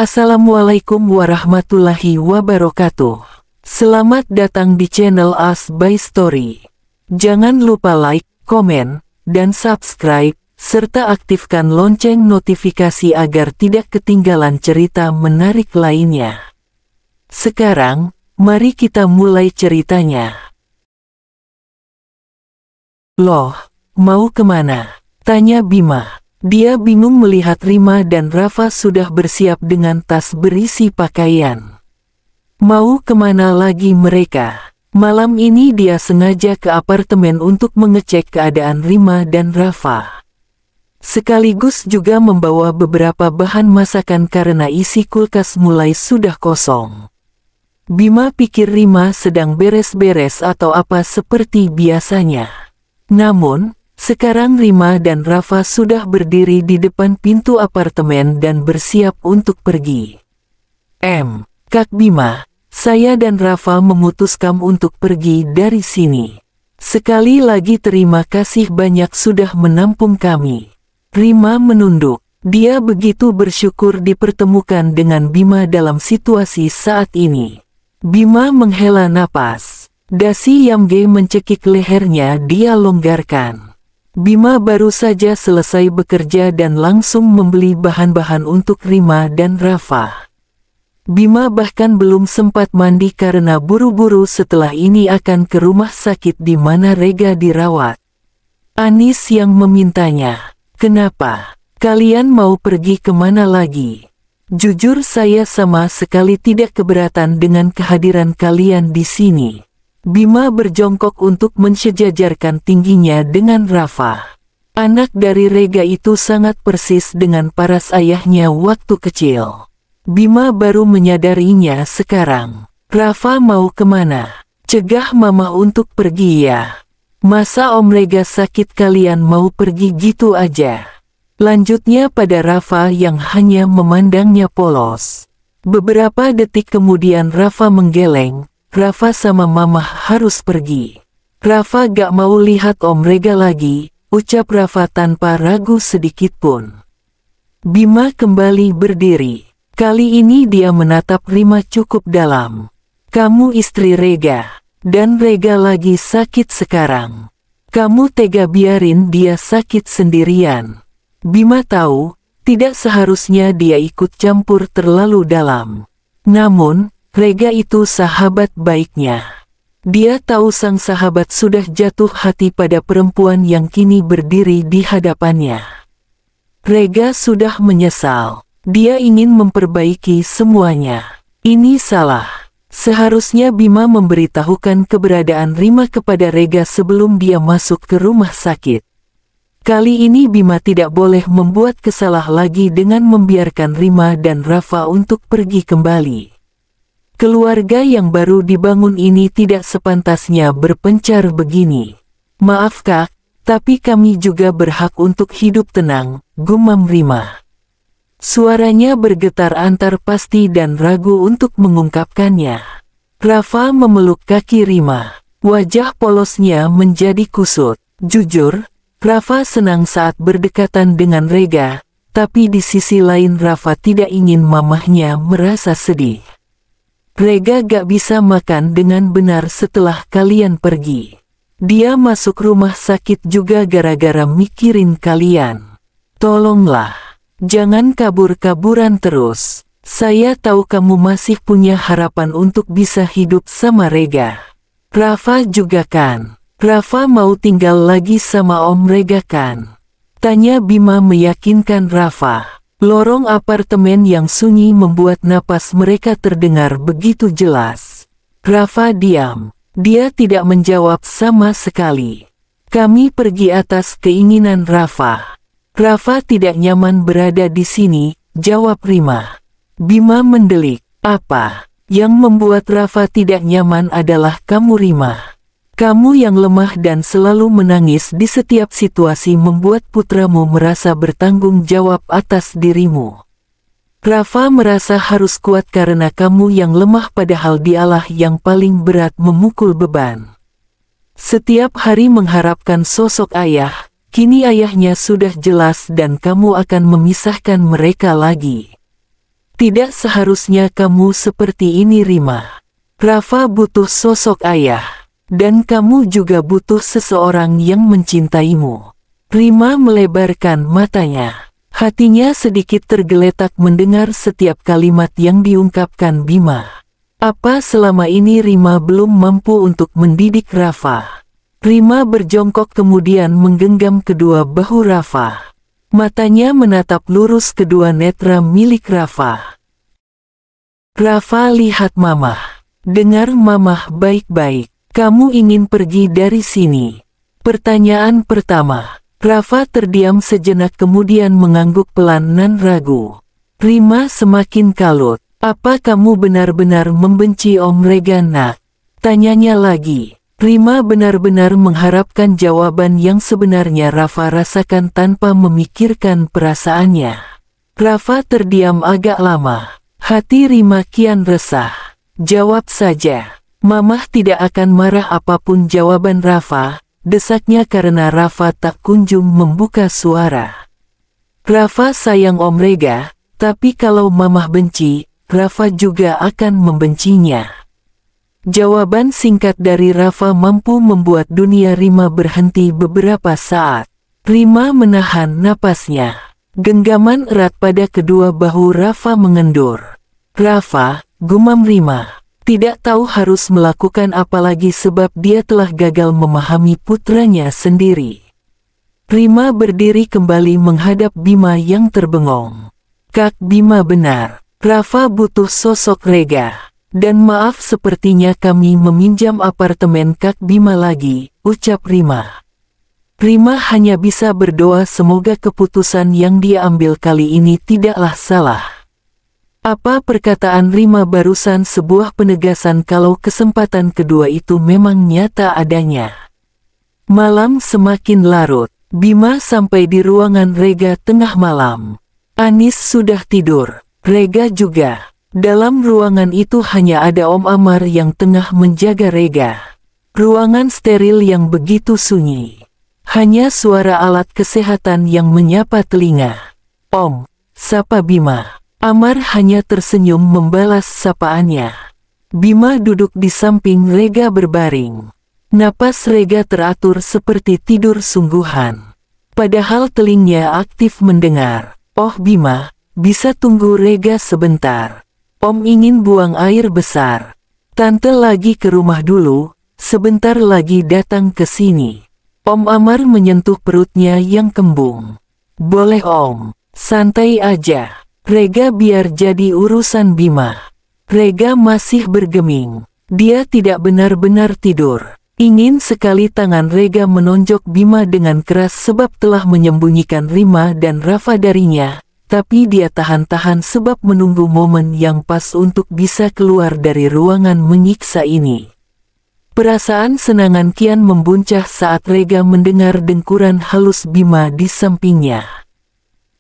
Assalamualaikum warahmatullahi wabarakatuh. Selamat datang di channel As by Story. Jangan lupa like, komen, dan subscribe, serta aktifkan lonceng notifikasi agar tidak ketinggalan cerita menarik lainnya. Sekarang, mari kita mulai ceritanya. Loh, mau kemana? Tanya Bima. Dia bingung melihat Rima dan Rafa sudah bersiap dengan tas berisi pakaian. Mau kemana lagi mereka? Malam ini dia sengaja ke apartemen untuk mengecek keadaan Rima dan Rafa. Sekaligus juga membawa beberapa bahan masakan karena isi kulkas mulai sudah kosong. Bima pikir Rima sedang beres-beres atau apa seperti biasanya. Namun, sekarang Rima dan Rafa sudah berdiri di depan pintu apartemen dan bersiap untuk pergi. Kak Bima, saya dan Rafa memutuskan untuk pergi dari sini. Sekali lagi terima kasih banyak sudah menampung kami. Rima menunduk. Dia begitu bersyukur dipertemukan dengan Bima dalam situasi saat ini. Bima menghela napas. Dasi Yamge mencekik lehernya, dia longgarkan. Bima baru saja selesai bekerja dan langsung membeli bahan-bahan untuk Rima dan Rafa. Bima bahkan belum sempat mandi karena buru-buru setelah ini akan ke rumah sakit di mana Rega dirawat. Anis yang memintanya, "Kenapa? Kalian mau pergi kemana lagi? Jujur saya sama sekali tidak keberatan dengan kehadiran kalian di sini." Bima berjongkok untuk mensejajarkan tingginya dengan Rafa. Anak dari Rega itu sangat persis dengan paras ayahnya waktu kecil. Bima baru menyadarinya sekarang. "Rafa mau kemana? Cegah mama untuk pergi ya. Masa Om Rega sakit kalian mau pergi gitu aja?" Lanjutnya pada Rafa yang hanya memandangnya polos. Beberapa detik kemudian Rafa menggeleng. "Rafa sama mama harus pergi. Rafa gak mau lihat Om Rega lagi," ucap Rafa tanpa ragu sedikit pun. Bima kembali berdiri. Kali ini dia menatap Rima cukup dalam. "Kamu istri Rega, dan Rega lagi sakit sekarang. Kamu tega biarin dia sakit sendirian." Bima tahu, tidak seharusnya dia ikut campur terlalu dalam. Namun, Rega itu sahabat baiknya. Dia tahu sang sahabat sudah jatuh hati pada perempuan yang kini berdiri di hadapannya. Rega sudah menyesal. Dia ingin memperbaiki semuanya. Ini salah. Seharusnya Bima memberitahukan keberadaan Rima kepada Rega sebelum dia masuk ke rumah sakit. Kali ini Bima tidak boleh membuat kesalah lagi dengan membiarkan Rima dan Rafa untuk pergi kembali. Keluarga yang baru dibangun ini tidak sepantasnya berpencar begini. "Maaf Kak, tapi kami juga berhak untuk hidup tenang," gumam Rima. Suaranya bergetar antar pasti dan ragu untuk mengungkapkannya. Rafa memeluk kaki Rima. Wajah polosnya menjadi kusut. Jujur, Rafa senang saat berdekatan dengan Rega, tapi di sisi lain Rafa tidak ingin mamahnya merasa sedih. "Rega gak bisa makan dengan benar setelah kalian pergi. Dia masuk rumah sakit juga gara-gara mikirin kalian. Tolonglah, jangan kabur-kaburan terus. Saya tahu kamu masih punya harapan untuk bisa hidup sama Rega. Rafa juga kan? Rafa mau tinggal lagi sama Om Rega kan?" Tanya Bima meyakinkan Rafa. Lorong apartemen yang sunyi membuat napas mereka terdengar begitu jelas. Rafa diam. Dia tidak menjawab sama sekali. "Kami pergi atas keinginan Rafa. Rafa tidak nyaman berada di sini," jawab Rima. Bima mendelik. "Apa? Yang membuat Rafa tidak nyaman adalah kamu Rima. Kamu yang lemah dan selalu menangis di setiap situasi membuat putramu merasa bertanggung jawab atas dirimu. Rafa merasa harus kuat karena kamu yang lemah padahal dialah yang paling berat memukul beban. Setiap hari mengharapkan sosok ayah, kini ayahnya sudah jelas dan kamu akan memisahkan mereka lagi. Tidak seharusnya kamu seperti ini, Rima. Rafa butuh sosok ayah. Dan kamu juga butuh seseorang yang mencintaimu. Rima melebarkan matanya. Hatinya sedikit tergeletak mendengar setiap kalimat yang diungkapkan Bima. Apa selama ini Rima belum mampu untuk mendidik Rafa? Rima berjongkok kemudian menggenggam kedua bahu Rafa. Matanya menatap lurus kedua netra milik Rafa. Rafa, lihat Mamah. Dengar Mamah baik-baik. Kamu ingin pergi dari sini? Pertanyaan pertama. Rafa terdiam sejenak kemudian mengangguk pelan dan ragu. Rima semakin kalut. Apa kamu benar-benar membenci Om Rega, nak? Tanyanya lagi. Rima benar-benar mengharapkan jawaban yang sebenarnya Rafa rasakan tanpa memikirkan perasaannya. Rafa terdiam agak lama. Hati Rima kian resah. Jawab saja. Mamah tidak akan marah apapun jawaban Rafa. Desaknya karena Rafa tak kunjung membuka suara. Rafa sayang Om Rega, tapi kalau Mamah benci, Rafa juga akan membencinya. Jawaban singkat dari Rafa mampu membuat dunia Rima berhenti beberapa saat. Rima menahan napasnya. Genggaman erat pada kedua bahu Rafa mengendur. Rafa, gumam Rima. Tidak tahu harus melakukan apa lagi sebab dia telah gagal memahami putranya sendiri. Rima berdiri kembali menghadap Bima yang terbengong. Kak Bima, benar. Rafa butuh sosok Rega. Dan maaf, sepertinya kami meminjam apartemen Kak Bima lagi, ucap Rima. Rima hanya bisa berdoa semoga keputusan yang dia ambil kali ini tidaklah salah. Apa perkataan Rima barusan sebuah penegasan kalau kesempatan kedua itu memang nyata adanya. Malam semakin larut. Bima sampai di ruangan Rega tengah malam. Anis sudah tidur. Rega juga. Dalam ruangan itu hanya ada Om Amar yang tengah menjaga Rega. Ruangan steril yang begitu sunyi. Hanya suara alat kesehatan yang menyapa telinga. Om, sapa Bima. Amar hanya tersenyum membalas sapaannya. Bima duduk di samping Rega berbaring. Napas Rega teratur seperti tidur sungguhan. Padahal telingnya aktif mendengar. Oh Bima, bisa tunggu Rega sebentar. Om ingin buang air besar. Tante lagi ke rumah dulu, sebentar lagi datang ke sini. Om Amar menyentuh perutnya yang kembung. Boleh Om, santai aja. Rega biar jadi urusan Bima. Rega masih bergeming. Dia tidak benar-benar tidur. Ingin sekali tangan Rega menonjok Bima dengan keras sebab telah menyembunyikan Rima dan Rafa darinya. Tapi dia tahan-tahan sebab menunggu momen yang pas untuk bisa keluar dari ruangan menyiksa ini. Perasaan senangan kian membuncah saat Rega mendengar dengkuran halus Bima di sampingnya.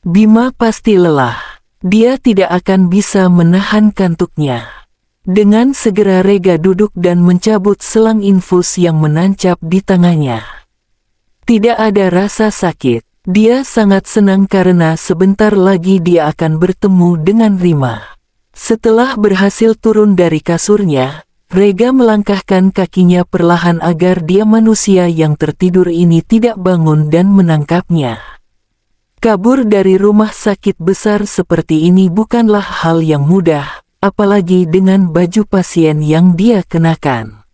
Bima pasti lelah. Dia tidak akan bisa menahan kantuknya. Dengan segera Rega duduk dan mencabut selang infus yang menancap di tangannya. Tidak ada rasa sakit. Dia sangat senang karena sebentar lagi dia akan bertemu dengan Rima. Setelah berhasil turun dari kasurnya, Rega melangkahkan kakinya perlahan agar dia manusia yang tertidur ini tidak bangun dan menangkapnya. Kabur dari rumah sakit besar seperti ini bukanlah hal yang mudah, apalagi dengan baju pasien yang dia kenakan.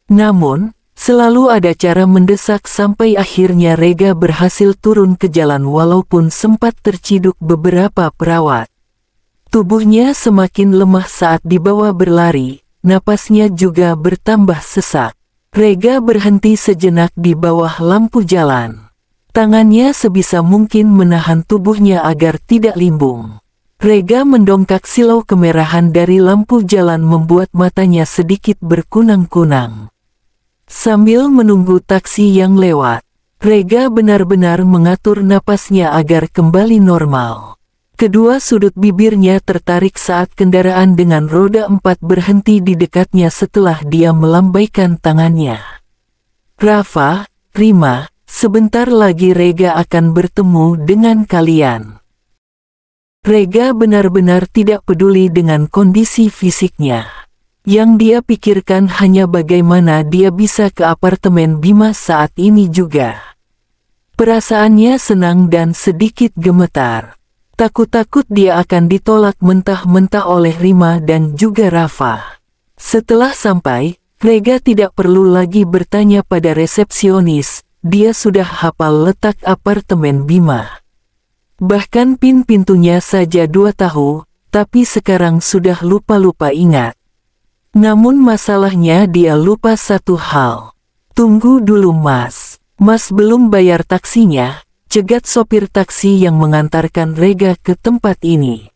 Namun, selalu ada cara mendesak sampai akhirnya Rega berhasil turun ke jalan walaupun sempat terciduk beberapa perawat. Tubuhnya semakin lemah saat dibawa berlari, napasnya juga bertambah sesak. Rega berhenti sejenak di bawah lampu jalan. Tangannya sebisa mungkin menahan tubuhnya agar tidak limbung. Rega mendongkak silau kemerahan dari lampu jalan membuat matanya sedikit berkunang-kunang. Sambil menunggu taksi yang lewat, Rega benar-benar mengatur napasnya agar kembali normal. Kedua sudut bibirnya tertarik saat kendaraan dengan roda 4 berhenti di dekatnya setelah dia melambaikan tangannya. Rafa, Rima, sebentar lagi Rega akan bertemu dengan kalian. Rega benar-benar tidak peduli dengan kondisi fisiknya. Yang dia pikirkan hanya bagaimana dia bisa ke apartemen Bima saat ini juga. Perasaannya senang dan sedikit gemetar. Takut-takut dia akan ditolak mentah-mentah oleh Rima dan juga Rafa. Setelah sampai, Rega tidak perlu lagi bertanya pada resepsionis, dia sudah hafal letak apartemen Bima. Bahkan pintunya saja 2 tahu, tapi sekarang sudah lupa-lupa ingat. Namun masalahnya dia lupa satu hal. Tunggu dulu Mas. Mas belum bayar taksinya, cegat sopir taksi yang mengantarkan Rega ke tempat ini.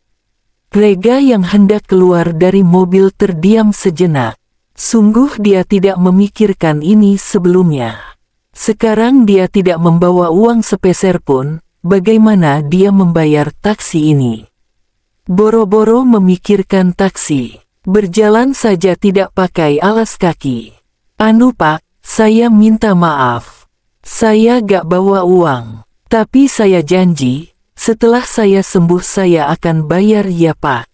Rega yang hendak keluar dari mobil terdiam sejenak. Sungguh dia tidak memikirkan ini sebelumnya. Sekarang dia tidak membawa uang sepeser pun, bagaimana dia membayar taksi ini? Boro-boro memikirkan taksi. Berjalan saja tidak pakai alas kaki. Anu Pak, saya minta maaf. Saya gak bawa uang. Tapi saya janji, setelah saya sembuh saya akan bayar ya Pak.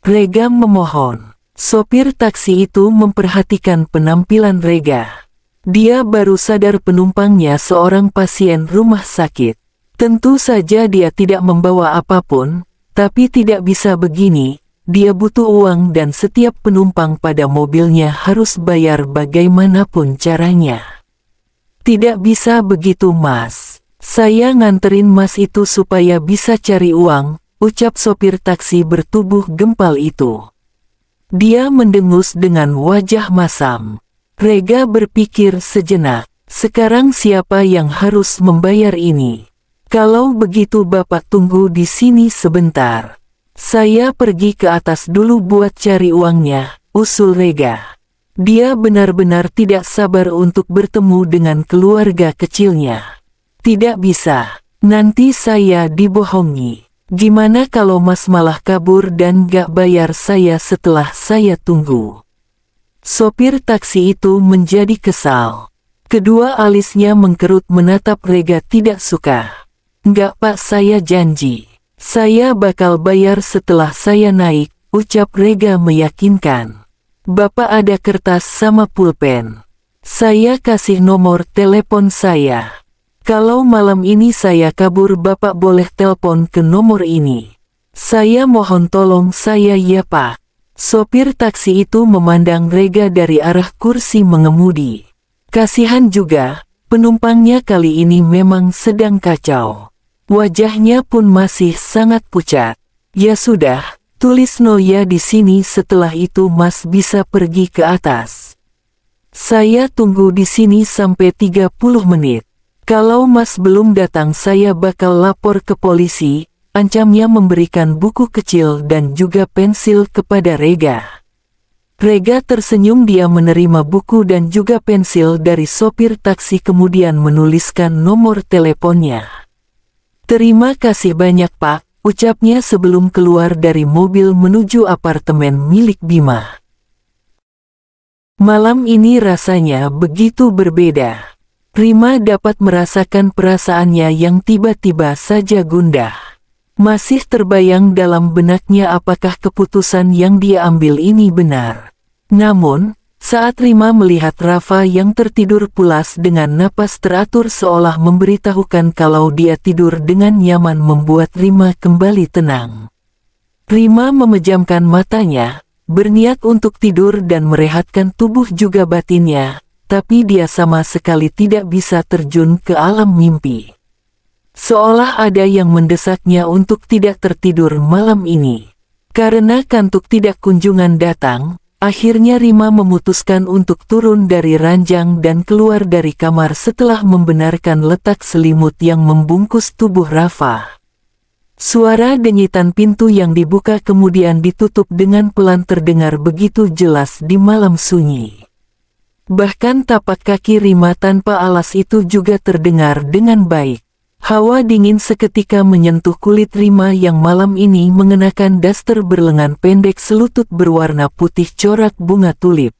Rega memohon. Sopir taksi itu memperhatikan penampilan Rega. Dia baru sadar penumpangnya seorang pasien rumah sakit. Tentu saja dia tidak membawa apapun, tapi tidak bisa begini. Dia butuh uang dan setiap penumpang pada mobilnya harus bayar bagaimanapun caranya. Tidak bisa begitu Mas. Saya nganterin Mas itu supaya bisa cari uang, ucap sopir taksi bertubuh gempal itu. Dia mendengus dengan wajah masam. Rega berpikir sejenak, sekarang siapa yang harus membayar ini? Kalau begitu Bapak tunggu di sini sebentar. Saya pergi ke atas dulu buat cari uangnya, usul Rega. Dia benar-benar tidak sabar untuk bertemu dengan keluarga kecilnya. Tidak bisa, nanti saya dibohongi. Gimana kalau Mas malah kabur dan gak bayar saya setelah saya tunggu? Sopir taksi itu menjadi kesal. Kedua alisnya mengkerut menatap Rega tidak suka. Enggak Pak, saya janji. Saya bakal bayar setelah saya naik, ucap Rega meyakinkan. Bapak ada kertas sama pulpen. Saya kasih nomor telepon saya. Kalau malam ini saya kabur Bapak boleh telepon ke nomor ini. Saya mohon tolong saya ya Pak. Sopir taksi itu memandang Rega dari arah kursi mengemudi. Kasihan juga, penumpangnya kali ini memang sedang kacau. Wajahnya pun masih sangat pucat. Ya sudah, tulis no ya di sini setelah itu Mas bisa pergi ke atas. Saya tunggu di sini sampai 30 menit. Kalau Mas belum datang saya bakal lapor ke polisi, ancamnya memberikan buku kecil dan juga pensil kepada Rega. Rega tersenyum, dia menerima buku dan juga pensil dari sopir taksi kemudian menuliskan nomor teleponnya. Terima kasih banyak Pak, ucapnya sebelum keluar dari mobil menuju apartemen milik Bima. Malam ini rasanya begitu berbeda. Rima dapat merasakan perasaannya yang tiba-tiba saja gundah. Masih terbayang dalam benaknya apakah keputusan yang dia ambil ini benar. Namun, saat Rima melihat Rafa yang tertidur pulas dengan napas teratur seolah memberitahukan kalau dia tidur dengan nyaman membuat Rima kembali tenang. Rima memejamkan matanya, berniat untuk tidur dan merehatkan tubuh juga batinnya, tapi dia sama sekali tidak bisa terjun ke alam mimpi. Seolah ada yang mendesaknya untuk tidak tertidur malam ini. Karena kantuk tidak kunjungan datang, akhirnya Rima memutuskan untuk turun dari ranjang dan keluar dari kamar setelah membenarkan letak selimut yang membungkus tubuh Rafa. Suara denyitan pintu yang dibuka kemudian ditutup dengan pelan terdengar begitu jelas di malam sunyi. Bahkan tapak kaki Rima tanpa alas itu juga terdengar dengan baik. Hawa dingin seketika menyentuh kulit Rima yang malam ini mengenakan daster berlengan pendek selutut berwarna putih corak bunga tulip.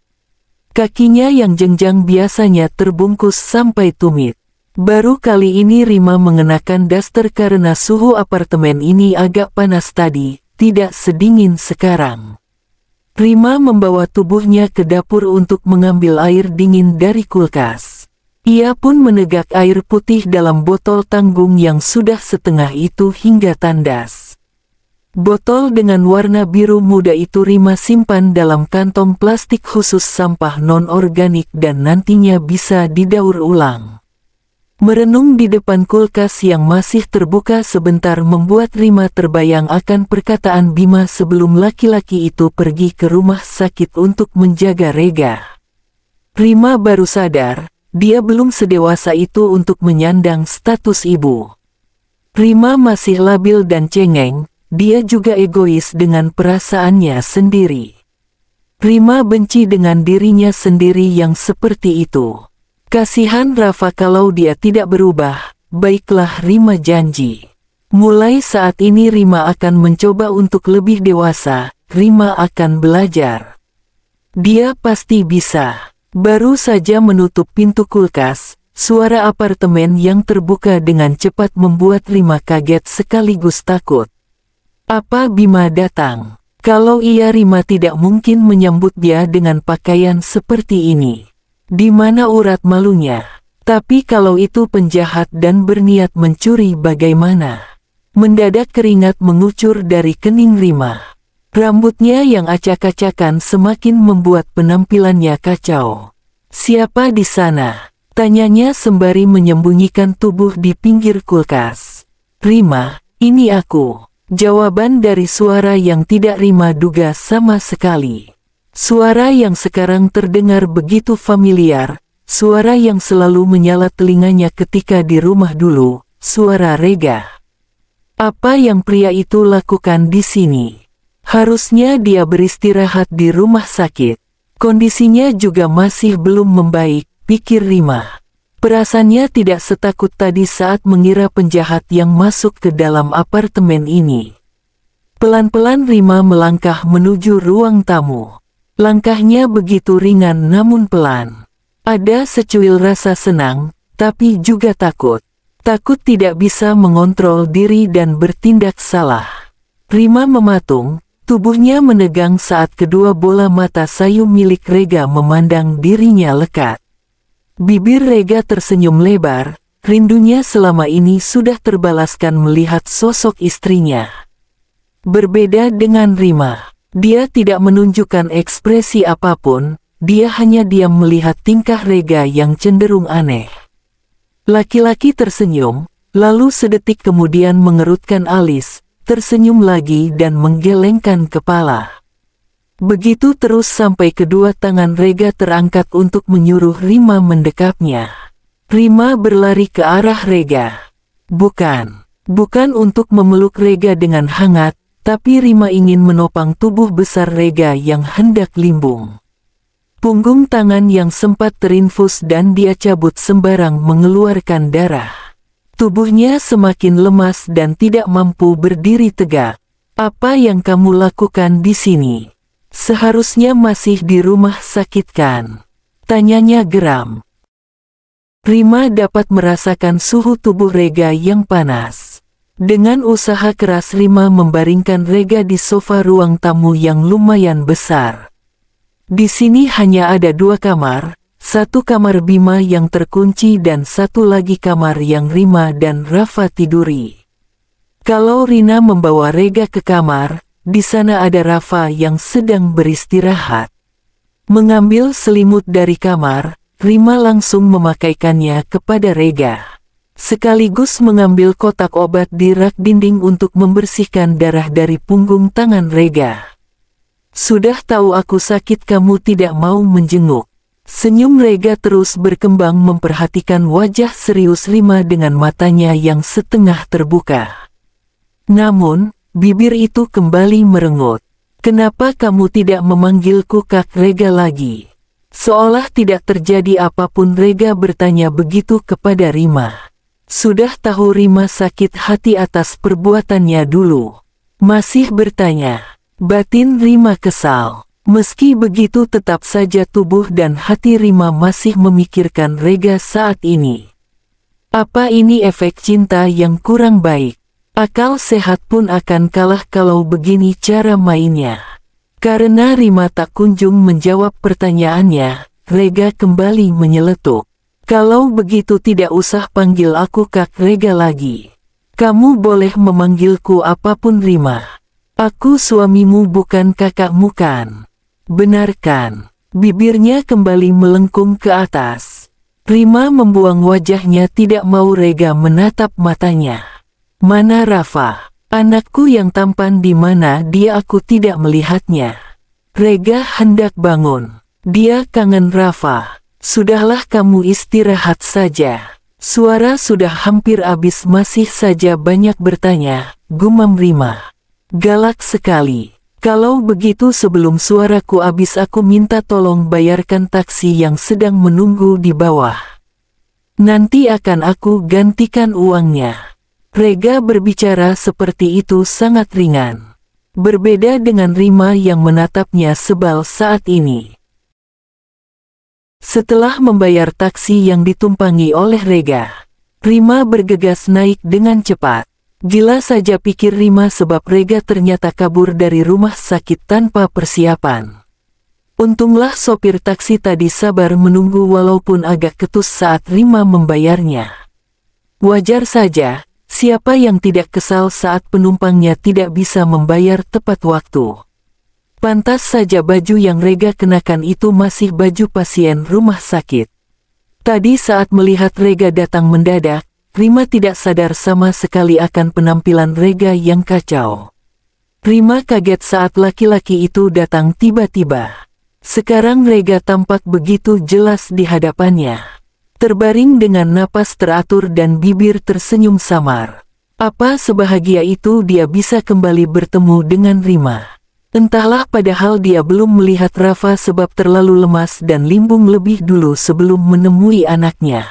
Kakinya yang jenjang biasanya terbungkus sampai tumit. Baru kali ini Rima mengenakan daster karena suhu apartemen ini agak panas tadi, tidak sedingin sekarang. Rima membawa tubuhnya ke dapur untuk mengambil air dingin dari kulkas. Ia pun menegak air putih dalam botol tanggung yang sudah setengah itu hingga tandas. Botol dengan warna biru muda itu Rima simpan dalam kantong plastik khusus sampah non-organik dan nantinya bisa didaur ulang. Merenung di depan kulkas yang masih terbuka sebentar membuat Rima terbayang akan perkataan Bima sebelum laki-laki itu pergi ke rumah sakit untuk menjaga Rega. Rima baru sadar, dia belum sedewasa itu untuk menyandang status ibu. Rima masih labil dan cengeng, dia juga egois dengan perasaannya sendiri. Rima benci dengan dirinya sendiri yang seperti itu. Kasihan Rafa kalau dia tidak berubah. Baiklah, Rima janji. Mulai saat ini Rima akan mencoba untuk lebih dewasa. Rima akan belajar. Dia pasti bisa. Baru saja menutup pintu kulkas, suara apartemen yang terbuka dengan cepat membuat Rima kaget sekaligus takut. Apa Bima datang? Kalau iya, Rima tidak mungkin menyambut dia dengan pakaian seperti ini. Di mana urat malunya? Tapi kalau itu penjahat dan berniat mencuri bagaimana? Mendadak keringat mengucur dari kening Rima. Rambutnya yang acak-acakan semakin membuat penampilannya kacau. Siapa di sana? Tanyanya sembari menyembunyikan tubuh di pinggir kulkas. Rima, ini aku. Jawaban dari suara yang tidak Rima duga sama sekali. Suara yang sekarang terdengar begitu familiar, suara yang selalu menyala telinganya ketika di rumah dulu, suara Rega. Apa yang pria itu lakukan di sini? Harusnya dia beristirahat di rumah sakit. Kondisinya juga masih belum membaik, pikir Rima. Perasaannya tidak setakut tadi saat mengira penjahat yang masuk ke dalam apartemen ini. Pelan-pelan Rima melangkah menuju ruang tamu. Langkahnya begitu ringan namun pelan. Ada secuil rasa senang, tapi juga takut. Takut tidak bisa mengontrol diri dan bertindak salah. Rima mematung, tubuhnya menegang saat kedua bola mata sayu milik Rega memandang dirinya lekat. Bibir Rega tersenyum lebar, rindunya selama ini sudah terbalaskan melihat sosok istrinya. Berbeda dengan Rima. Dia tidak menunjukkan ekspresi apapun, dia hanya diam melihat tingkah Rega yang cenderung aneh. Laki-laki tersenyum, lalu sedetik kemudian mengerutkan alis, tersenyum lagi dan menggelengkan kepala. Begitu terus sampai kedua tangan Rega terangkat untuk menyuruh Rima mendekapnya. Rima berlari ke arah Rega. Bukan untuk memeluk Rega dengan hangat, tapi Rima ingin menopang tubuh besar Rega yang hendak limbung. Punggung tangan yang sempat terinfus dan dia cabut sembarang mengeluarkan darah. Tubuhnya semakin lemas dan tidak mampu berdiri tegak. Apa yang kamu lakukan di sini? Seharusnya masih di rumah sakit kan? Tanyanya geram. Rima dapat merasakan suhu tubuh Rega yang panas. Dengan usaha keras Rima membaringkan Rega di sofa ruang tamu yang lumayan besar. Di sini hanya ada 2 kamar, satu kamar Bima yang terkunci dan satu lagi kamar yang Rima dan Rafa tiduri. Kalau Rina membawa Rega ke kamar, di sana ada Rafa yang sedang beristirahat. Mengambil selimut dari kamar, Rima langsung memakaikannya kepada Rega. Sekaligus mengambil kotak obat di rak dinding untuk membersihkan darah dari punggung tangan Rega. Sudah tahu aku sakit kamu tidak mau menjenguk. Senyum Rega terus berkembang memperhatikan wajah serius Rima dengan matanya yang setengah terbuka. Namun, bibir itu kembali merengut. Kenapa kamu tidak memanggilku Kak Rega lagi? Seolah tidak terjadi apapun Rega bertanya begitu kepada Rima. Sudah tahu Rima sakit hati atas perbuatannya dulu. Masih bertanya. Batin Rima kesal. Meski begitu tetap saja tubuh dan hati Rima masih memikirkan Rega saat ini. Apa ini efek cinta yang kurang baik? Akal sehat pun akan kalah kalau begini cara mainnya. Karena Rima tak kunjung menjawab pertanyaannya, Rega kembali menyeletuk. Kalau begitu tidak usah panggil aku Kak Rega lagi. Kamu boleh memanggilku apapun Rima. Aku suamimu bukan kakakmu kan? Benar kan? Bibirnya kembali melengkung ke atas. Rima membuang wajahnya tidak mau Rega menatap matanya. Mana Rafa? Anakku yang tampan di mana dia aku tidak melihatnya. Rega hendak bangun. Dia kangen Rafa. Sudahlah kamu istirahat saja. Suara sudah hampir habis masih saja banyak bertanya, gumam Rima. Galak sekali. Kalau begitu sebelum suaraku habis aku minta tolong bayarkan taksi yang sedang menunggu di bawah. Nanti akan aku gantikan uangnya. Rega berbicara seperti itu sangat ringan. Berbeda dengan Rima yang menatapnya sebal saat ini. Setelah membayar taksi yang ditumpangi oleh Rega, Rima bergegas naik dengan cepat. Gila saja pikir Rima sebab Rega ternyata kabur dari rumah sakit tanpa persiapan. Untunglah sopir taksi tadi sabar menunggu walaupun agak ketus saat Rima membayarnya. Wajar saja. Siapa yang tidak kesal saat penumpangnya tidak bisa membayar tepat waktu? Pantas saja baju yang Rega kenakan itu masih baju pasien rumah sakit. Tadi saat melihat Rega datang mendadak, Rima tidak sadar sama sekali akan penampilan Rega yang kacau. Rima kaget saat laki-laki itu datang tiba-tiba. Sekarang Rega tampak begitu jelas di hadapannya. Terbaring dengan napas teratur dan bibir tersenyum samar. Apa sebahagia itu dia bisa kembali bertemu dengan Rima. Entahlah padahal dia belum melihat Rafa sebab terlalu lemas dan limbung lebih dulu sebelum menemui anaknya.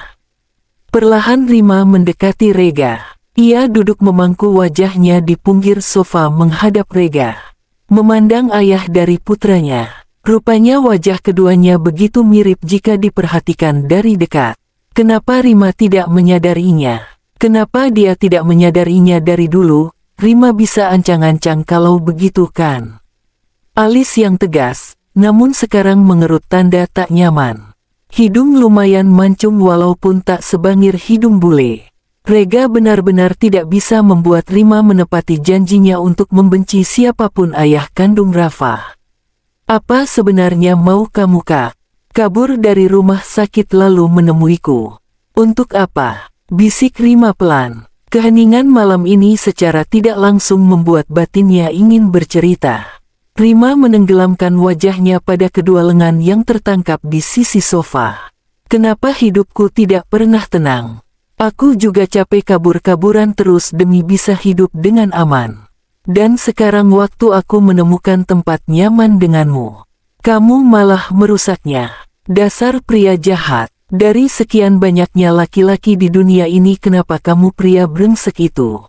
Perlahan Rima mendekati Rega. Ia duduk memangku wajahnya di pinggir sofa menghadap Rega. Memandang ayah dari putranya. Rupanya wajah keduanya begitu mirip jika diperhatikan dari dekat. Kenapa Rima tidak menyadarinya? Kenapa dia tidak menyadarinya dari dulu? Rima bisa ancang-ancang kalau begitu kan? Alis yang tegas, namun sekarang mengerut tanda tak nyaman. Hidung lumayan mancung walaupun tak sebangir hidung bule. Rega benar-benar tidak bisa membuat Rima menepati janjinya untuk membenci siapapun ayah kandung Rafa. Apa sebenarnya mau kamu Kak? Kabur dari rumah sakit lalu menemuiku. Untuk apa? Bisik Rima pelan. Keheningan malam ini secara tidak langsung membuat batinnya ingin bercerita. Rima menenggelamkan wajahnya pada kedua lengan yang tertangkap di sisi sofa. Kenapa hidupku tidak pernah tenang? Aku juga capek kabur-kaburan terus demi bisa hidup dengan aman. Dan sekarang waktu aku menemukan tempat nyaman denganmu. Kamu malah merusaknya. Dasar pria jahat. Dari sekian banyaknya laki-laki di dunia ini kenapa kamu pria brengsek itu?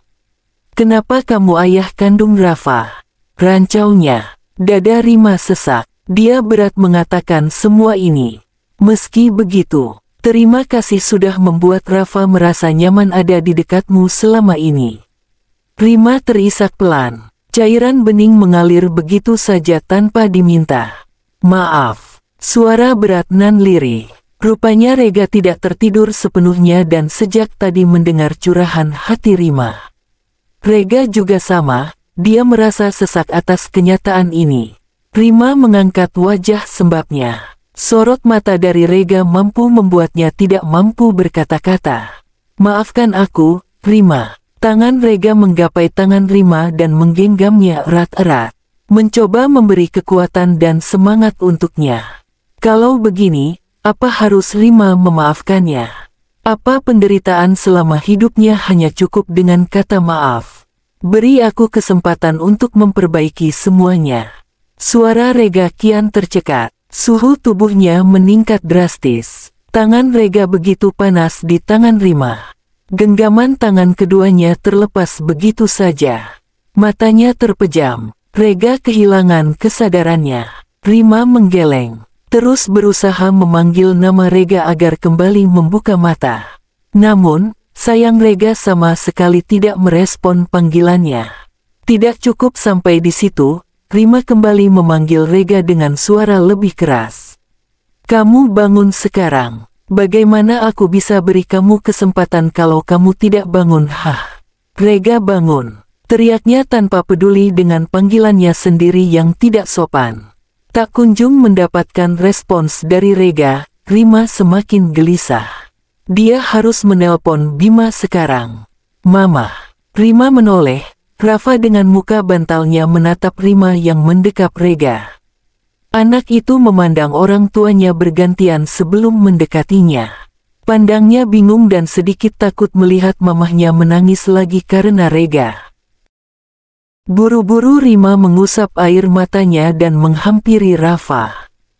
Kenapa kamu ayah kandung Rafa? Rancaunya. Dada Rima sesak. Dia berat mengatakan semua ini. Meski begitu, terima kasih sudah membuat Rafa merasa nyaman ada di dekatmu selama ini. Rima terisak pelan. Cairan bening mengalir begitu saja tanpa diminta. Maaf, suara berat nan lirih. Rupanya Rega tidak tertidur sepenuhnya dan sejak tadi mendengar curahan hati Rima. Rega juga sama, dia merasa sesak atas kenyataan ini. Rima mengangkat wajah sembabnya. Sorot mata dari Rega mampu membuatnya tidak mampu berkata-kata. Maafkan aku, Rima. Tangan Rega menggapai tangan Rima dan menggenggamnya erat-erat. Mencoba memberi kekuatan dan semangat untuknya. Kalau begini, apa harus Rima memaafkannya? Apa penderitaan selama hidupnya hanya cukup dengan kata maaf? Beri aku kesempatan untuk memperbaiki semuanya. Suara Rega kian tercekat. Suhu tubuhnya meningkat drastis. Tangan Rega begitu panas di tangan Rima. Genggaman tangan keduanya terlepas begitu saja. Matanya terpejam. Rega kehilangan kesadarannya. Rima menggeleng. Terus berusaha memanggil nama Rega agar kembali membuka mata. Namun, Sayang Rega sama sekali tidak merespon panggilannya. Tidak cukup sampai di situ, Rima kembali memanggil Rega dengan suara lebih keras. Kamu bangun sekarang. Bagaimana aku bisa beri kamu kesempatan kalau kamu tidak bangun? Hah? Rega bangun. Teriaknya tanpa peduli dengan panggilannya sendiri yang tidak sopan. Tak kunjung mendapatkan respons dari Rega, Rima semakin gelisah. Dia harus menelpon Bima sekarang. Mama. Rima menoleh. Rafa dengan muka bantalnya menatap Rima yang mendekap Rega. Anak itu memandang orang tuanya bergantian sebelum mendekatinya. Pandangnya bingung dan sedikit takut melihat mamahnya menangis lagi karena Rega. Buru-buru Rima mengusap air matanya dan menghampiri Rafa.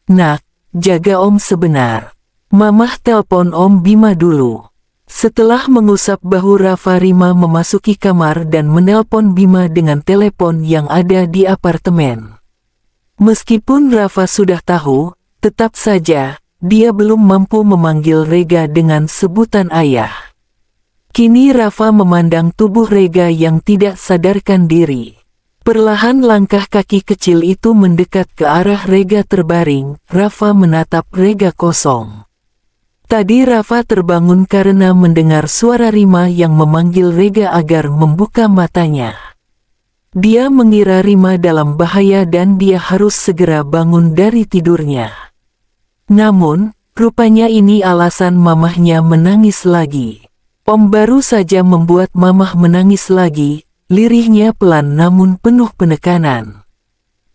Nak, jaga Om sebentar. Mamah telpon Om Bima dulu. Setelah mengusap bahu Rafa, Rima memasuki kamar dan menelpon Bima dengan telepon yang ada di apartemen. Meskipun Rafa sudah tahu, tetap saja, dia belum mampu memanggil Rega dengan sebutan ayah. Kini Rafa memandang tubuh Rega yang tidak sadarkan diri. Perlahan langkah kaki kecil itu mendekat ke arah Rega terbaring. Rafa menatap Rega kosong. Tadi Rafa terbangun karena mendengar suara Rima yang memanggil Rega agar membuka matanya. Dia mengira Rima dalam bahaya dan dia harus segera bangun dari tidurnya. Namun, rupanya ini alasan mamahnya menangis lagi. Om baru saja membuat mamah menangis lagi, lirihnya pelan namun penuh penekanan.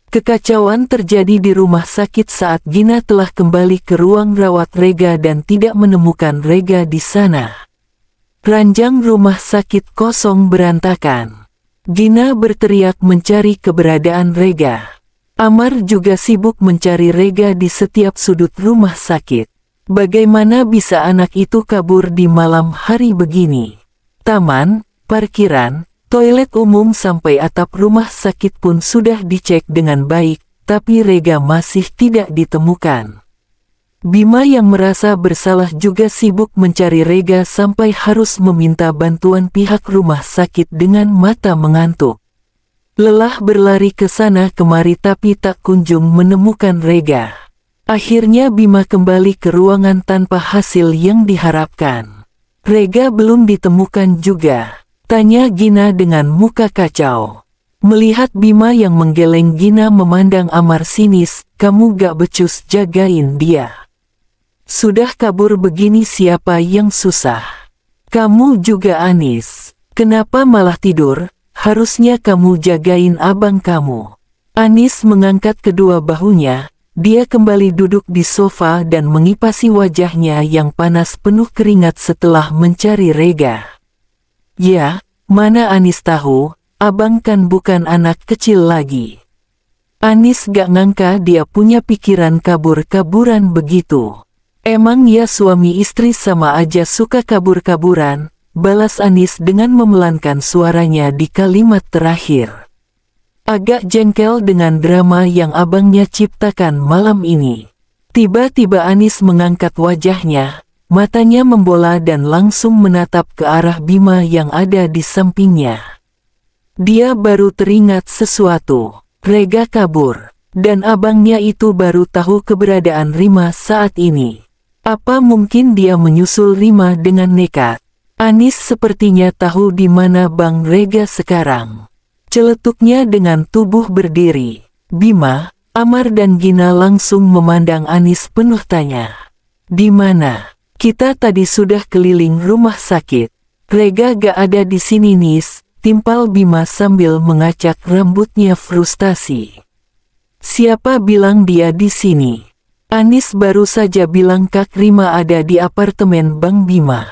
Kekacauan terjadi di rumah sakit saat Gina telah kembali ke ruang rawat Rega dan tidak menemukan Rega di sana. Ranjang rumah sakit kosong berantakan. Gina berteriak mencari keberadaan Rega. Amar juga sibuk mencari Rega di setiap sudut rumah sakit. Bagaimana bisa anak itu kabur di malam hari begini? Taman, parkiran, toilet umum sampai atap rumah sakit pun sudah dicek dengan baik, tapi Rega masih tidak ditemukan. Bima yang merasa bersalah juga sibuk mencari Rega sampai harus meminta bantuan pihak rumah sakit dengan mata mengantuk. Lelah berlari ke sana kemari tapi tak kunjung menemukan Rega. Akhirnya Bima kembali ke ruangan tanpa hasil yang diharapkan. Rega belum ditemukan juga, tanya Gina dengan muka kacau. Melihat Bima yang menggeleng, Gina memandang Amar sinis, kamu gak becus jagain dia. Sudah kabur begini siapa yang susah? Kamu juga Anis, kenapa malah tidur? Harusnya kamu jagain abang kamu. Anis mengangkat kedua bahunya. Dia kembali duduk di sofa dan mengipasi wajahnya yang panas penuh keringat setelah mencari Rega. Ya, mana Anis tahu, abang kan bukan anak kecil lagi. Anis gak ngangka dia punya pikiran kabur-kaburan begitu. Emang ya suami istri sama aja suka kabur-kaburan, balas Anis dengan memelankan suaranya di kalimat terakhir. Agak jengkel dengan drama yang abangnya ciptakan malam ini. Tiba-tiba Anis mengangkat wajahnya, matanya membola dan langsung menatap ke arah Bima yang ada di sampingnya. Dia baru teringat sesuatu. Rega kabur, dan abangnya itu baru tahu keberadaan Rima saat ini. Apa mungkin dia menyusul Rima dengan nekat? Anis sepertinya tahu di mana Bang Rega sekarang. Celetuknya dengan tubuh berdiri. Bima, Amar dan Gina langsung memandang Anis penuh tanya. Di mana? Kita tadi sudah keliling rumah sakit. Rega gak ada di sini Nis, timpal Bima sambil mengacak rambutnya frustasi. Siapa bilang dia di sini? Anis baru saja bilang Kak Rima ada di apartemen Bang Bima.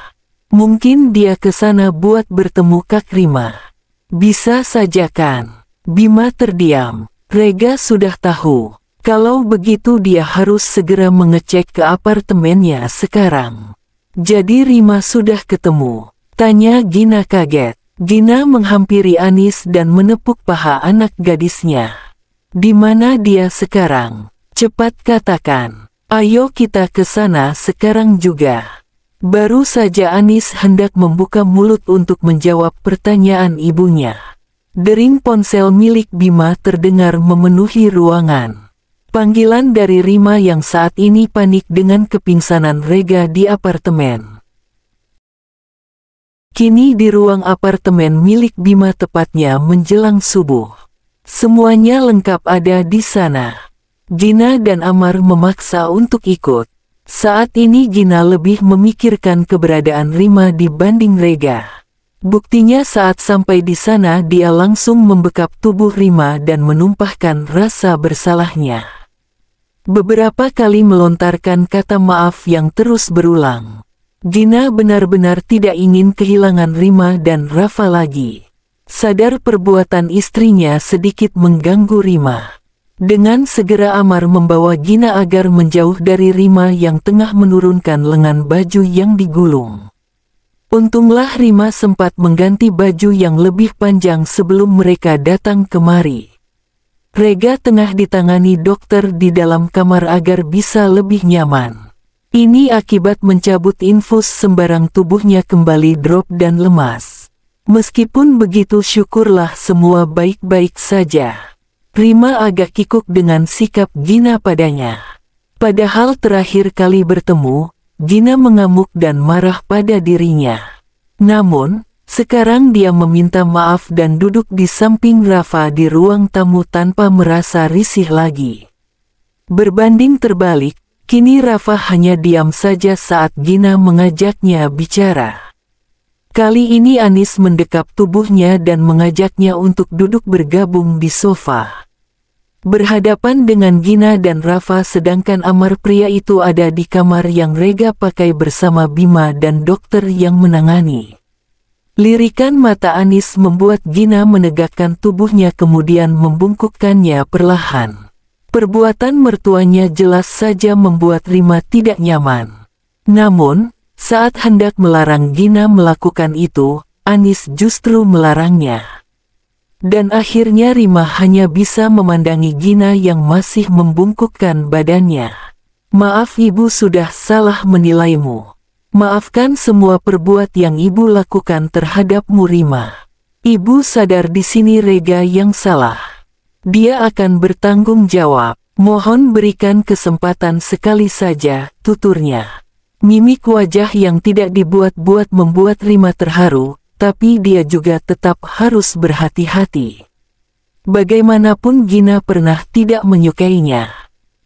Mungkin dia ke sana buat bertemu Kak Rima. Bisa saja kan? Bima terdiam. Rega sudah tahu. Kalau begitu dia harus segera mengecek ke apartemennya sekarang. Jadi Rima sudah ketemu? Tanya Gina kaget. Gina menghampiri Anis dan menepuk paha anak gadisnya. Di mana dia sekarang? Cepat katakan. Ayo kita ke sana sekarang juga. Baru saja Anis hendak membuka mulut untuk menjawab pertanyaan ibunya. Dering ponsel milik Bima terdengar memenuhi ruangan. Panggilan dari Rima yang saat ini panik dengan kepingsanan Rega di apartemen. Kini di ruang apartemen milik Bima tepatnya menjelang subuh. Semuanya lengkap ada di sana. Gina dan Amar memaksa untuk ikut. Saat ini Gina lebih memikirkan keberadaan Rima dibanding Rega. Buktinya saat sampai di sana dia langsung membekap tubuh Rima dan menumpahkan rasa bersalahnya. Beberapa kali melontarkan kata maaf yang terus berulang. Gina benar-benar tidak ingin kehilangan Rima dan Rafa lagi. Sadar perbuatan istrinya sedikit mengganggu Rima. Dengan segera Amar membawa Gina agar menjauh dari Rima yang tengah menurunkan lengan baju yang digulung. Untunglah Rima sempat mengganti baju yang lebih panjang sebelum mereka datang kemari. Rega tengah ditangani dokter di dalam kamar agar bisa lebih nyaman. Ini akibat mencabut infus sembarang tubuhnya kembali drop dan lemas. Meskipun begitu syukurlah semua baik-baik saja. Rima agak kikuk dengan sikap Gina padanya. Padahal terakhir kali bertemu, Gina mengamuk dan marah pada dirinya. Namun, sekarang dia meminta maaf dan duduk di samping Rafa di ruang tamu tanpa merasa risih lagi. Berbanding terbalik, kini Rafa hanya diam saja saat Gina mengajaknya bicara. Kali ini Anis mendekap tubuhnya dan mengajaknya untuk duduk bergabung di sofa. Berhadapan dengan Gina dan Rafa sedangkan Amar pria itu ada di kamar yang Rega pakai bersama Bima dan dokter yang menangani. Lirikan mata Anis membuat Gina menegakkan tubuhnya kemudian membungkukkannya perlahan. Perbuatan mertuanya jelas saja membuat Rima tidak nyaman. Namun, saat hendak melarang Gina melakukan itu, Anis justru melarangnya. Dan akhirnya Rima hanya bisa memandangi Gina yang masih membungkukkan badannya. Maaf ibu sudah salah menilaimu. Maafkan semua perbuatan yang ibu lakukan terhadapmu Rima. Ibu sadar di sini Rega yang salah. Dia akan bertanggung jawab. Mohon berikan kesempatan sekali saja, tuturnya. Mimik wajah yang tidak dibuat-buat membuat Rima terharu. Tapi dia juga tetap harus berhati-hati. Bagaimanapun Gina pernah tidak menyukainya.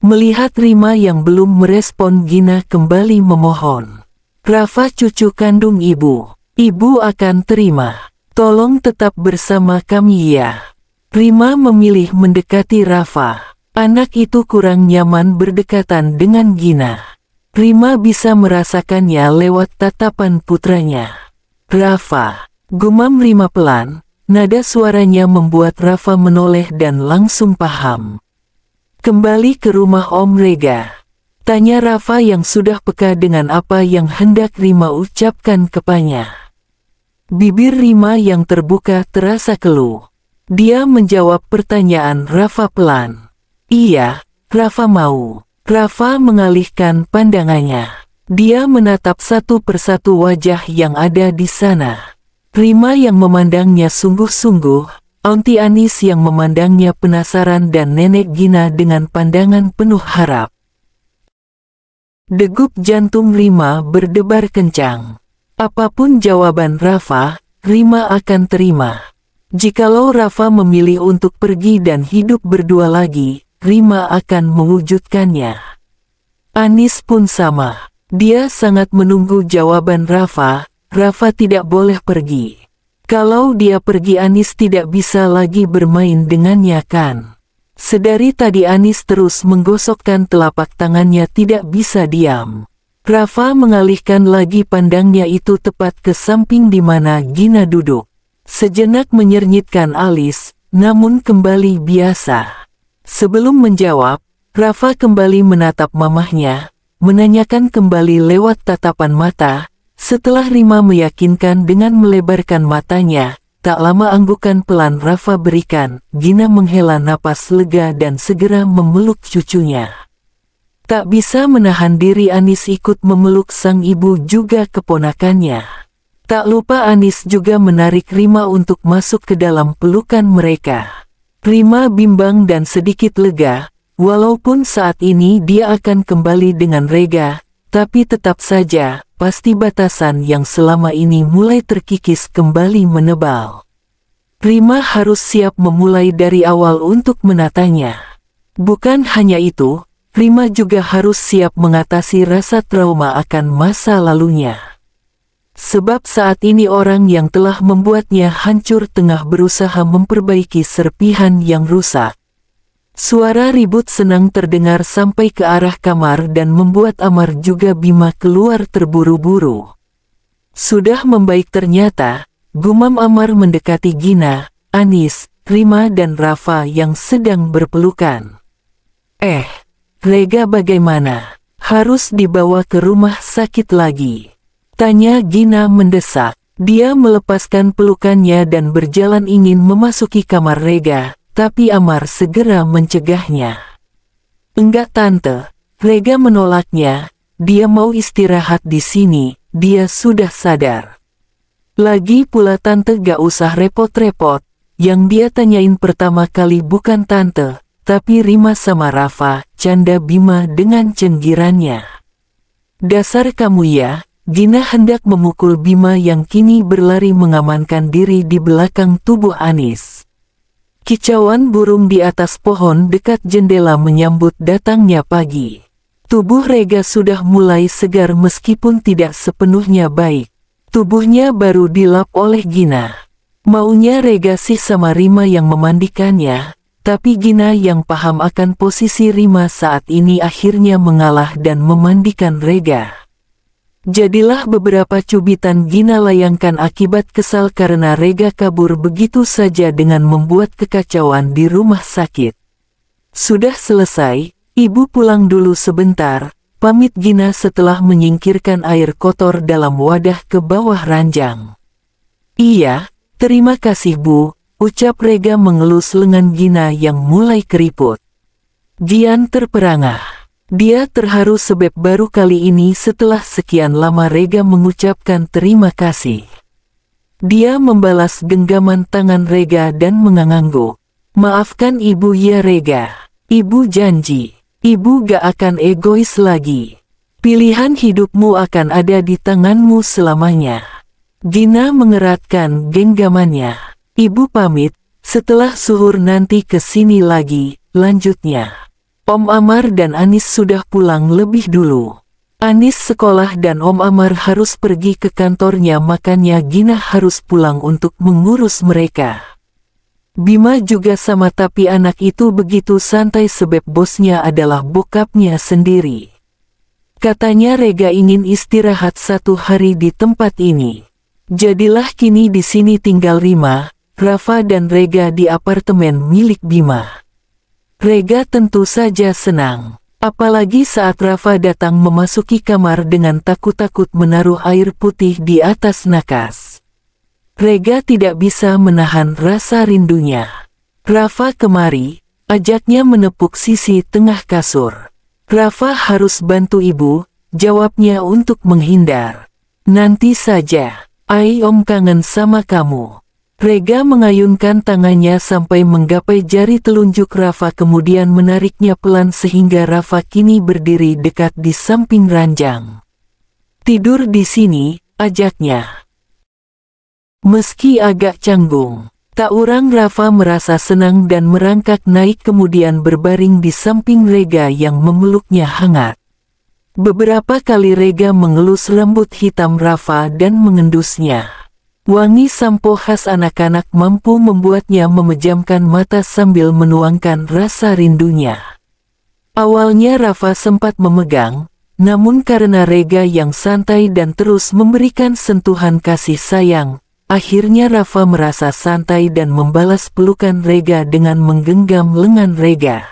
Melihat Rima yang belum merespon Gina kembali memohon. Rafa cucu kandung ibu. Ibu akan terima. Tolong tetap bersama kami ya. Rima memilih mendekati Rafa. Anak itu kurang nyaman berdekatan dengan Gina. Rima bisa merasakannya lewat tatapan putranya. Rafa, gumam Rima pelan, nada suaranya membuat Rafa menoleh dan langsung paham. Kembali ke rumah Om Rega, tanya Rafa yang sudah peka dengan apa yang hendak Rima ucapkan kepadanya. Bibir Rima yang terbuka terasa keluh. Dia menjawab pertanyaan Rafa pelan. Iya, Rafa mau. Rafa mengalihkan pandangannya. Dia menatap satu persatu wajah yang ada di sana. Rima yang memandangnya sungguh-sungguh, Aunty Anis yang memandangnya penasaran dan Nenek Gina dengan pandangan penuh harap. Degup jantung Rima berdebar kencang. Apapun jawaban Rafa, Rima akan terima. Jikalau Rafa memilih untuk pergi dan hidup berdua lagi, Rima akan mewujudkannya. Anis pun sama. Dia sangat menunggu jawaban Rafa. Rafa tidak boleh pergi. Kalau dia pergi Anis tidak bisa lagi bermain dengannya kan. Sedari tadi Anis terus menggosokkan telapak tangannya tidak bisa diam. Rafa mengalihkan lagi pandangnya itu tepat ke samping di mana Gina duduk. Sejenak menyernyitkan alis, namun kembali biasa. Sebelum menjawab, Rafa kembali menatap mamahnya. Menanyakan kembali lewat tatapan mata, setelah Rima meyakinkan dengan melebarkan matanya, tak lama anggukan pelan Rafa berikan, Gina menghela napas lega dan segera memeluk cucunya. Tak bisa menahan diri, Anis ikut memeluk sang ibu juga keponakannya. Tak lupa Anis juga menarik Rima untuk masuk ke dalam pelukan mereka. Rima bimbang dan sedikit lega, walaupun saat ini dia akan kembali dengan Rega, tapi tetap saja, pasti batasan yang selama ini mulai terkikis kembali menebal. Rima harus siap memulai dari awal untuk menatanya. Bukan hanya itu, Rima juga harus siap mengatasi rasa trauma akan masa lalunya. Sebab saat ini orang yang telah membuatnya hancur tengah berusaha memperbaiki serpihan yang rusak. Suara ribut senang terdengar sampai ke arah kamar dan membuat Amar juga Bima keluar terburu-buru. Sudah membaik ternyata, gumam Amar mendekati Gina, Anis, Rima dan Rafa yang sedang berpelukan. Rega bagaimana? Harus dibawa ke rumah sakit lagi? Tanya Gina mendesak. Dia melepaskan pelukannya dan berjalan ingin memasuki kamar Rega. Tapi Amar segera mencegahnya. Enggak tante, Rega menolaknya, dia mau istirahat di sini, dia sudah sadar. Lagi pula tante gak usah repot-repot, yang dia tanyain pertama kali bukan tante, tapi Rima sama Rafa, canda Bima dengan cenggirannya. Dasar kamu ya, Gina hendak memukul Bima yang kini berlari mengamankan diri di belakang tubuh Anis. Kicauan burung di atas pohon dekat jendela menyambut datangnya pagi. Tubuh Rega sudah mulai segar meskipun tidak sepenuhnya baik. Tubuhnya baru dilap oleh Gina. Maunya Rega sih sama Rima yang memandikannya, tapi Gina yang paham akan posisi Rima saat ini akhirnya mengalah dan memandikan Rega. Jadilah beberapa cubitan Gina layangkan akibat kesal karena Rega kabur begitu saja dengan membuat kekacauan di rumah sakit. Sudah selesai, ibu pulang dulu sebentar, pamit Gina setelah menyingkirkan air kotor dalam wadah ke bawah ranjang. Iya, terima kasih Bu, ucap Rega mengelus lengan Gina yang mulai keriput. Gian terperangah. Dia terharu sebab baru kali ini setelah sekian lama Rega mengucapkan terima kasih. Dia membalas genggaman tangan Rega dan mengangguk. Maafkan ibu ya Rega. Ibu janji, ibu gak akan egois lagi. Pilihan hidupmu akan ada di tanganmu selamanya. Gina mengeratkan genggamannya. Ibu pamit, setelah zuhur nanti ke sini lagi, lanjutnya. Om Amar dan Anis sudah pulang lebih dulu. Anis sekolah dan Om Amar harus pergi ke kantornya, makanya Gina harus pulang untuk mengurus mereka. Bima juga sama, tapi anak itu begitu santai sebab bosnya adalah bokapnya sendiri. Katanya Rega ingin istirahat 1 hari di tempat ini. Jadilah kini di sini tinggal Rima, Rafa dan Rega di apartemen milik Bima. Rega tentu saja senang, apalagi saat Rafa datang memasuki kamar dengan takut-takut menaruh air putih di atas nakas. Rega tidak bisa menahan rasa rindunya. Rafa kemari, ajaknya menepuk sisi tengah kasur. Rafa harus bantu ibu, jawabnya untuk menghindar. Nanti saja, Om kangen sama kamu. Rega mengayunkan tangannya sampai menggapai jari telunjuk Rafa, kemudian menariknya pelan sehingga Rafa kini berdiri dekat di samping ranjang. Tidur di sini, ajaknya. Meski agak canggung, tak urang Rafa merasa senang dan merangkak naik kemudian berbaring di samping Rega yang memeluknya hangat. Beberapa kali Rega mengelus rambut hitam Rafa dan mengendusnya. Wangi sampo khas anak-anak mampu membuatnya memejamkan mata sambil menuangkan rasa rindunya. Awalnya Rafa sempat memegang, namun karena Rega yang santai dan terus memberikan sentuhan kasih sayang, akhirnya Rafa merasa santai dan membalas pelukan Rega dengan menggenggam lengan Rega.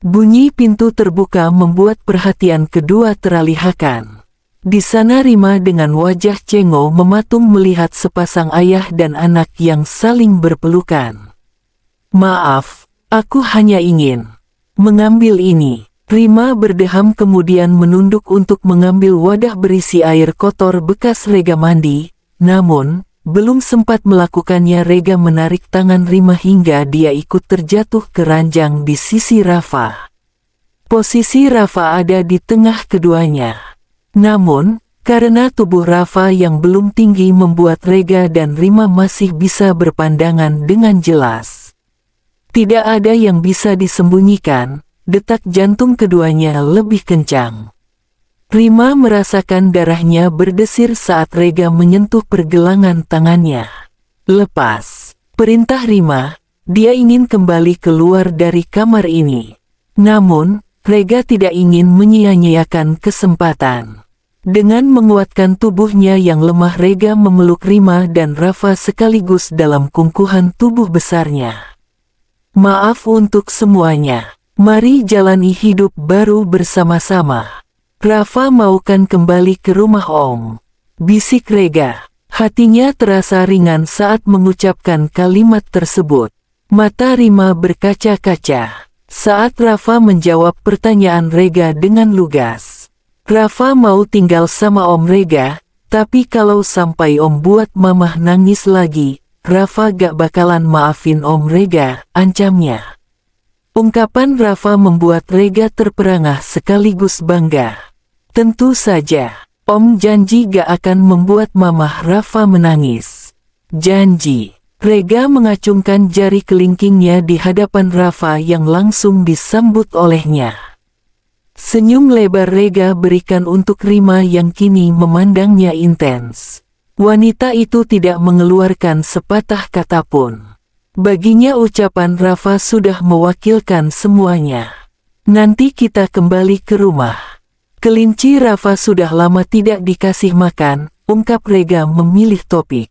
Bunyi pintu terbuka membuat perhatian kedua teralihkan. Di sana Rima dengan wajah cengeng mematung melihat sepasang ayah dan anak yang saling berpelukan. Maaf, aku hanya ingin mengambil ini. Rima berdeham kemudian menunduk untuk mengambil wadah berisi air kotor bekas Rega mandi, namun, belum sempat melakukannya Rega menarik tangan Rima hingga dia ikut terjatuh ke ranjang di sisi Rafa. Posisi Rafa ada di tengah keduanya. Namun, karena tubuh Rafa yang belum tinggi membuat Rega dan Rima masih bisa berpandangan dengan jelas. Tidak ada yang bisa disembunyikan, detak jantung keduanya lebih kencang. Rima merasakan darahnya berdesir saat Rega menyentuh pergelangan tangannya. Lepas perintah Rima, dia ingin kembali keluar dari kamar ini. Namun, Rega tidak ingin menyia-nyiakan kesempatan. Dengan menguatkan tubuhnya yang lemah, Rega memeluk Rima dan Rafa sekaligus dalam kungkuhan tubuh besarnya. Maaf untuk semuanya. Mari jalani hidup baru bersama-sama. Rafa mau kan kembali ke rumah Om, bisik Rega. Hatinya terasa ringan saat mengucapkan kalimat tersebut. Mata Rima berkaca-kaca saat Rafa menjawab pertanyaan Rega dengan lugas. Rafa mau tinggal sama Om Rega, tapi kalau sampai Om buat Mamah nangis lagi, Rafa gak bakalan maafin Om Rega, ancamnya. Ungkapan Rafa membuat Rega terperangah sekaligus bangga. Tentu saja, Om janji gak akan membuat Mamah Rafa menangis. Janji. Rega mengacungkan jari kelingkingnya di hadapan Rafa yang langsung disambut olehnya. Senyum lebar Rega berikan untuk Rima yang kini memandangnya intens. Wanita itu tidak mengeluarkan sepatah kata pun. Baginya ucapan Rafa sudah mewakilkan semuanya. Nanti kita kembali ke rumah. Kelinci Rafa sudah lama tidak dikasih makan, ungkap Rega memilih topik.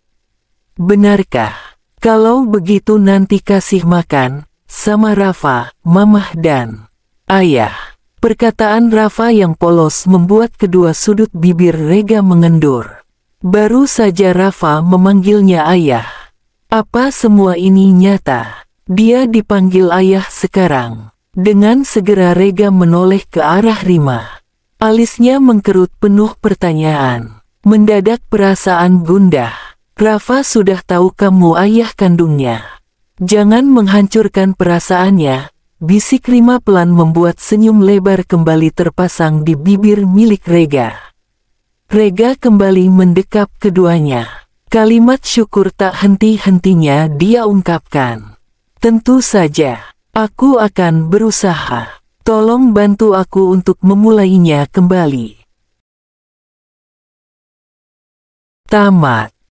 Benarkah? Kalau begitu nanti kasih makan, sama Rafa, Mamah dan Ayah. Perkataan Rafa yang polos membuat kedua sudut bibir Rega mengendur. Baru saja Rafa memanggilnya ayah. Apa semua ini nyata? Dia dipanggil ayah sekarang. Dengan segera Rega menoleh ke arah Rima. Alisnya mengkerut penuh pertanyaan. Mendadak perasaan gundah. Rafa sudah tahu kamu ayah kandungnya. Jangan menghancurkan perasaannya, bisik Rima pelan membuat senyum lebar kembali terpasang di bibir milik Rega. Rega kembali mendekap keduanya. Kalimat syukur tak henti-hentinya dia ungkapkan. Tentu saja, aku akan berusaha. Tolong bantu aku untuk memulainya kembali. Tamat.